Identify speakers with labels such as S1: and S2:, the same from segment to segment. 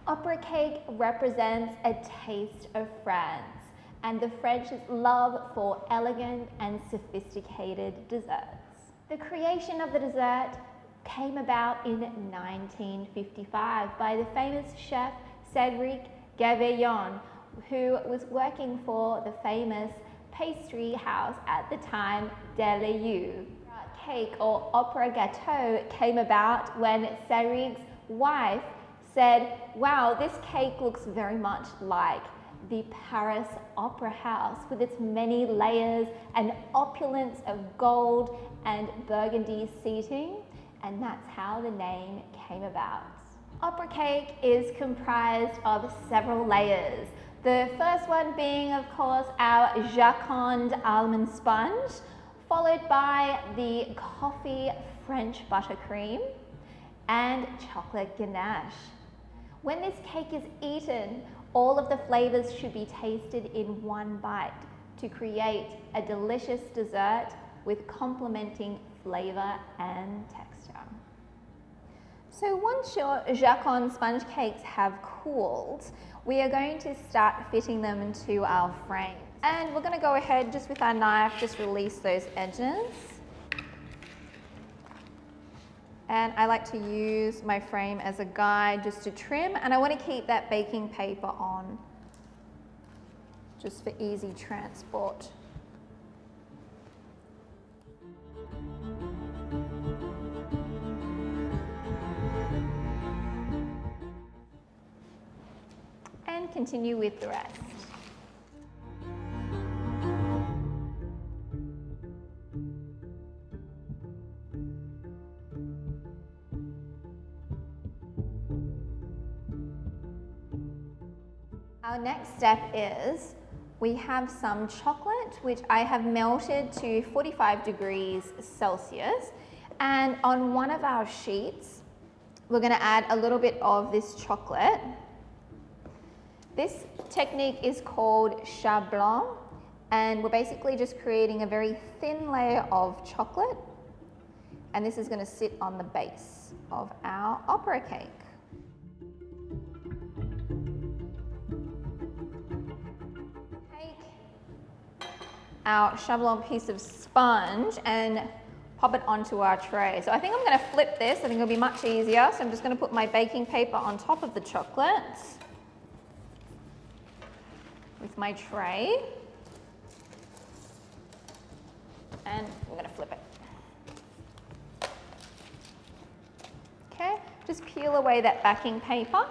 S1: Opera cake represents a taste of France and the French's love for elegant and sophisticated desserts. The creation of the dessert came about in 1955 by the famous chef Cédric Gavillon, who was working for the famous pastry house at the time, Deleue. Cake or opera gâteau came about when Cédric's wife said, "Wow, this cake looks very much like the Paris Opera House with its many layers and opulence of gold and burgundy seating," and that's how the name came about. Opera cake is comprised of several layers. The first one being, of course, our Jacquard almond sponge, followed by the coffee French buttercream and chocolate ganache. When this cake is eaten, all of the flavors should be tasted in one bite to create a delicious dessert with complementing flavor and texture. So once your Jacquard sponge cakes have cooled, we are going to start fitting them into our frame. And we're going to go ahead just with our knife, just release those edges. And I like to use my frame as a guide just to trim, and I want to keep that baking paper on just for easy transport. And continue with the rest. Our next step is we have some chocolate, which I have melted to 45 degrees Celsius. And on one of our sheets, we're going to add a little bit of this chocolate. This technique is called chat blanc, and we're basically just creating a very thin layer of chocolate. And this is going to sit on the base of our opera cake. Our chat blanc piece of sponge and pop it onto our tray. So I think I'm going to flip this. I think it'll be much easier. So I'm just going to put my baking paper on top of the chocolate with my tray. And I'm going to flip it. Okay, just peel away that backing paper.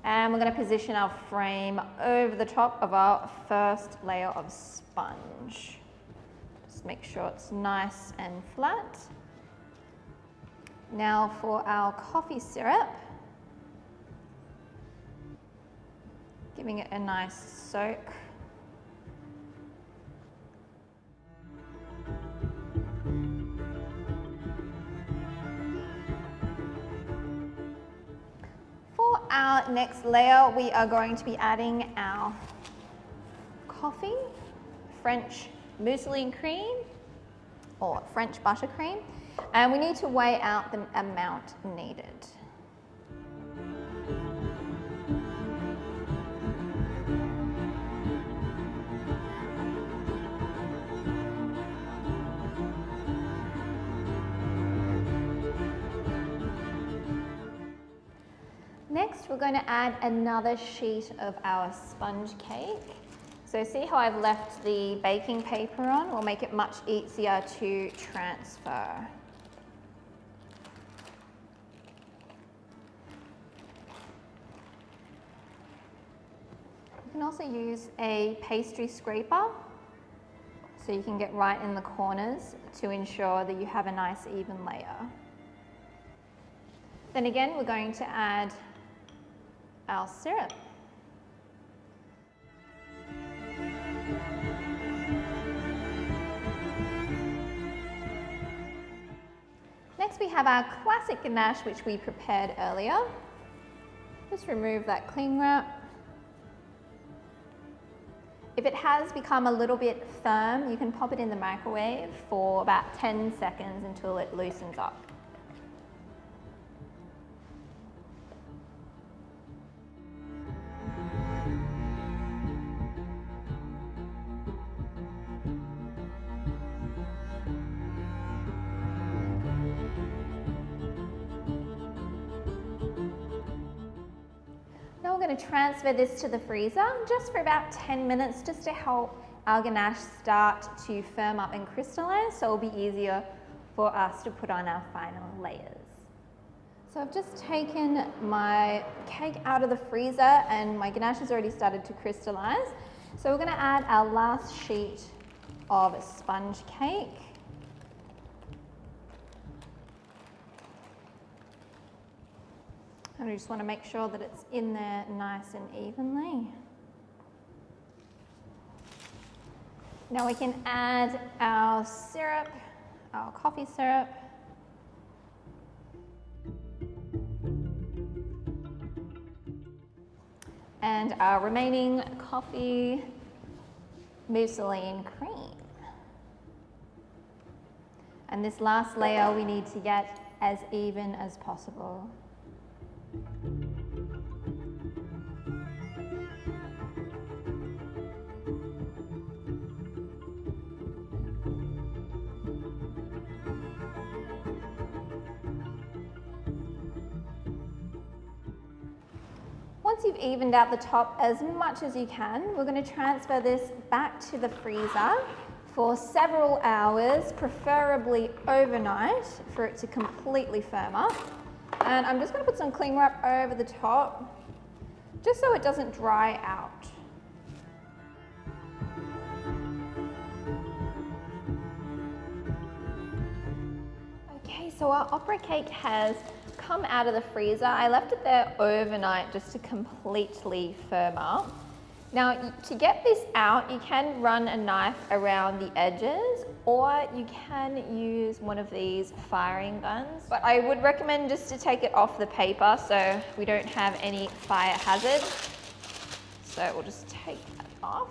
S1: And we're going to position our frame over the top of our first layer of sponge. Just make sure it's nice and flat. Now for our coffee syrup, giving it a nice soak. For our next layer, we are going to be adding our coffee, French mousseline cream or French buttercream, and we need to weigh out the amount needed. Next, we're going to add another sheet of our sponge cake. So see how I've left the baking paper on? Will make it much easier to transfer. You can also use a pastry scraper so you can get right in the corners to ensure that you have a nice even layer. Then again, we're going to add our syrup. Next we have our classic ganache, which we prepared earlier. Just remove that cling wrap. If it has become a little bit firm, you can pop it in the microwave for about 10 seconds until it loosens up. going to transfer this to the freezer just for about 10 minutes just to help our ganache start to firm up and crystallize, so it'll be easier for us to put on our final layers. So I've just taken my cake out of the freezer and my ganache has already started to crystallize. So we're going to add our last sheet of sponge cake. And we just want to make sure that it's in there nice and evenly. Now we can add our syrup, our coffee syrup. And our remaining coffee mousseline cream. And this last layer we need to get as even as possible. Once you've evened out the top as much as you can, we're going to transfer this back to the freezer for several hours, preferably overnight, for it to completely firm up. And I'm just going to put some cling wrap over the top, just so it doesn't dry out. Okay, so our opera cake has come out of the freezer. I left it there overnight just to completely firm up. Now, to get this out, you can run a knife around the edges, or you can use one of these firing guns. But I would recommend just to take it off the paper so we don't have any fire hazard. So we'll just take that off,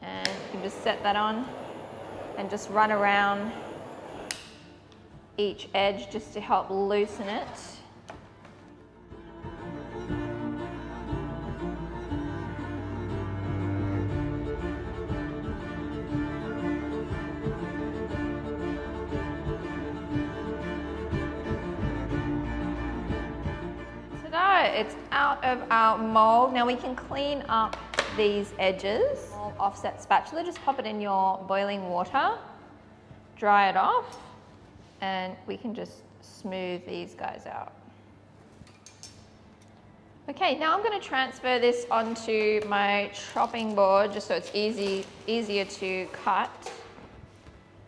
S1: and you can just set that on and just run around each edge just to help loosen it. It's out of our mold. Now we can clean up these edges. Offset spatula, just pop it in your boiling water, dry it off, and we can just smooth these guys out. Okay, now I'm going to transfer this onto my chopping board just so it's easier to cut.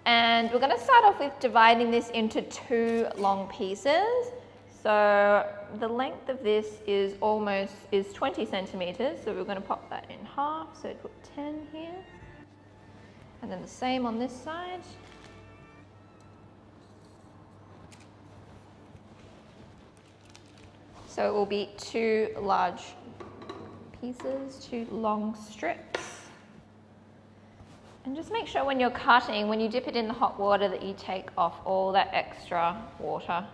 S1: And we're going to start off with dividing this into 2 long pieces. So the length of this is 20 centimeters. So we're going to pop that in half. So put 10 here. And then the same on this side. So it will be 2 large pieces, 2 long strips. And just make sure when you're cutting, when you dip it in the hot water, that you take off all that extra water.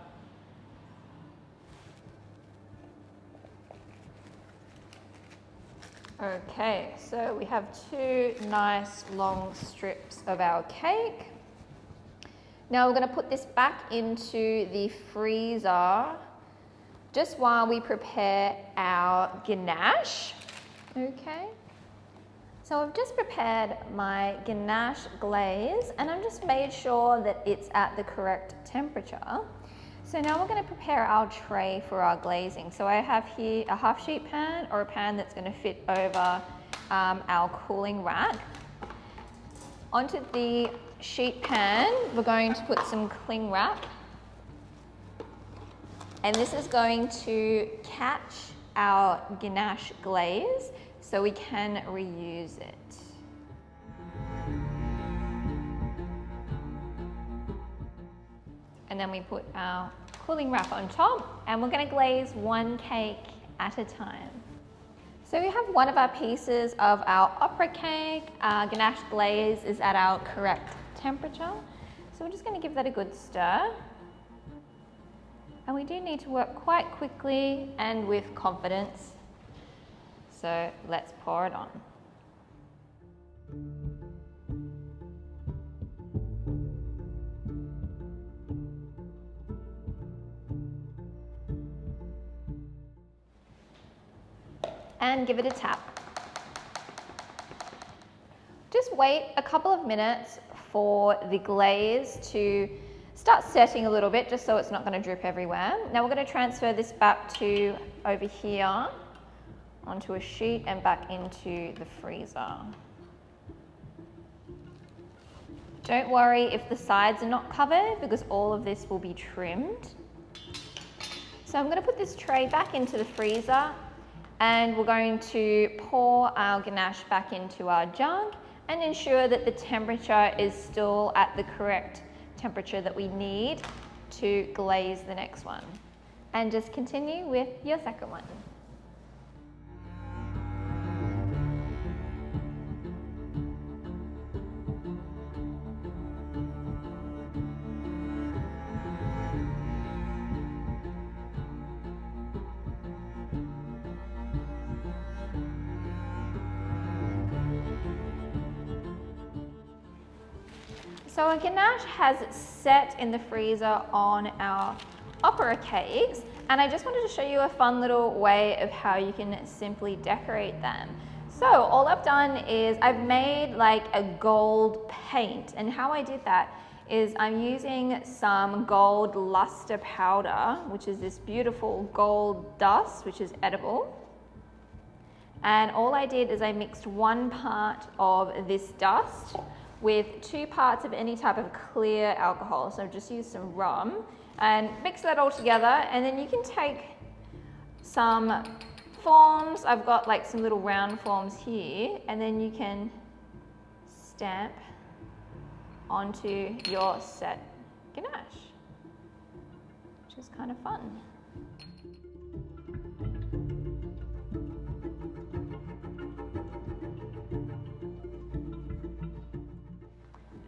S1: Okay, so we have 2 nice long strips of our cake. Now we're going to put this back into the freezer just while we prepare our ganache. Okay, so I've just prepared my ganache glaze and I've just made sure that it's at the correct temperature. So now we're going to prepare our tray for our glazing. So I have here a half sheet pan, or a pan that's going to fit over our cooling rack. Onto the sheet pan, we're going to put some cling wrap. And this is going to catch our ganache glaze so we can reuse it. And then we put our cooling wrap on top, and we're going to glaze 1 cake at a time. So we have one of our pieces of our opera cake. Our ganache glaze is at our correct temperature. So we're just going to give that a good stir. And we do need to work quite quickly and with confidence. So let's pour it on. and give it a tap. Just wait a couple of minutes for the glaze to start setting a little bit, just so it's not going to drip everywhere. Now we're going to transfer this back to over here onto a sheet and back into the freezer. Don't worry if the sides are not covered, because all of this will be trimmed. So I'm going to put this tray back into the freezer, and we're going to pour our ganache back into our jug and ensure that the temperature is still at the correct temperature that we need to glaze the next one. And just continue with your second one. So our ganache has set in the freezer on our opera cakes, and I just wanted to show you a fun little way of how you can simply decorate them. So all I've done is I've made like a gold paint, and how I did that is I'm using some gold luster powder, which is this beautiful gold dust, which is edible. And all I did is I mixed 1 part of this dust with 2 parts of any type of clear alcohol. So just use some rum and mix that all together, and then you can take some forms. I've got like some little round forms here, and then you can stamp onto your set ganache, which is kind of fun.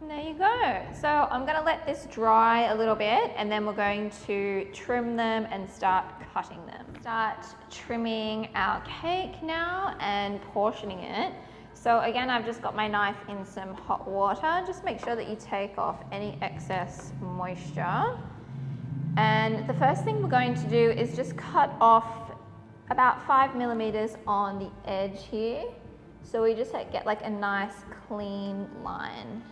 S1: And there you go. So I'm going to let this dry a little bit, and then we're going to trim them and start cutting them. Start trimming our cake now and portioning it. So again, I've just got my knife in some hot water. Just make sure that you take off any excess moisture. And the first thing we're going to do is just cut off about 5 millimeters on the edge here. So we just get like a nice clean line.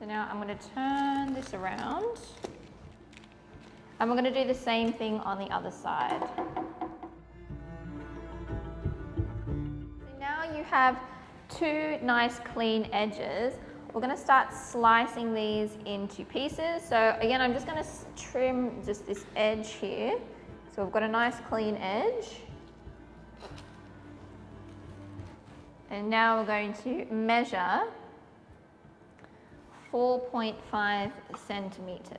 S1: Now I'm going to turn this around, and we're going to do the same thing on the other side. So now you have 2 nice clean edges. We're going to start slicing these into pieces. So again, I'm just going to trim just this edge here. So we've got a nice clean edge. And now we're going to measure 4.5 centimeters.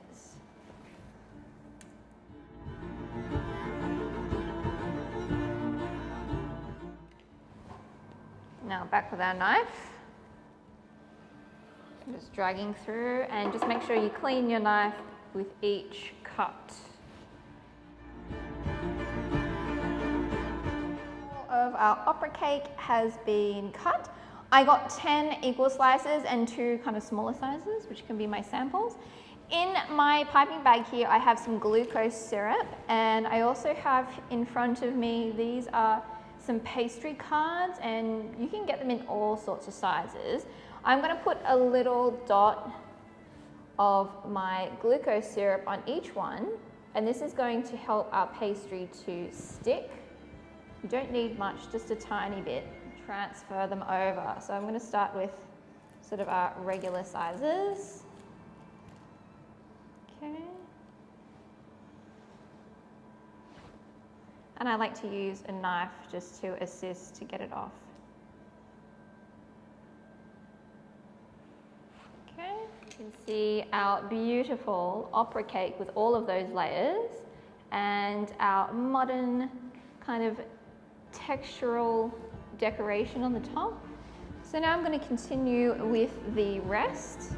S1: Now back with our knife. Just dragging through, and just make sure you clean your knife with each cut. All of our opera cake has been cut. I got 10 equal slices and 2 kind of smaller sizes, which can be my samples. In my piping bag here, I have some glucose syrup, and I also have in front of me, these are some pastry cards, and you can get them in all sorts of sizes. I'm going to put a little dot of my glucose syrup on each one, and this is going to help our pastry to stick. You don't need much, just a tiny bit. Transfer them over. So I'm going to start with sort of our regular sizes. Okay. And I like to use a knife just to assist to get it off. Okay. You can see our beautiful opera cake with all of those layers, and our modern kind of textural decoration on the top. So now I'm going to continue with the rest.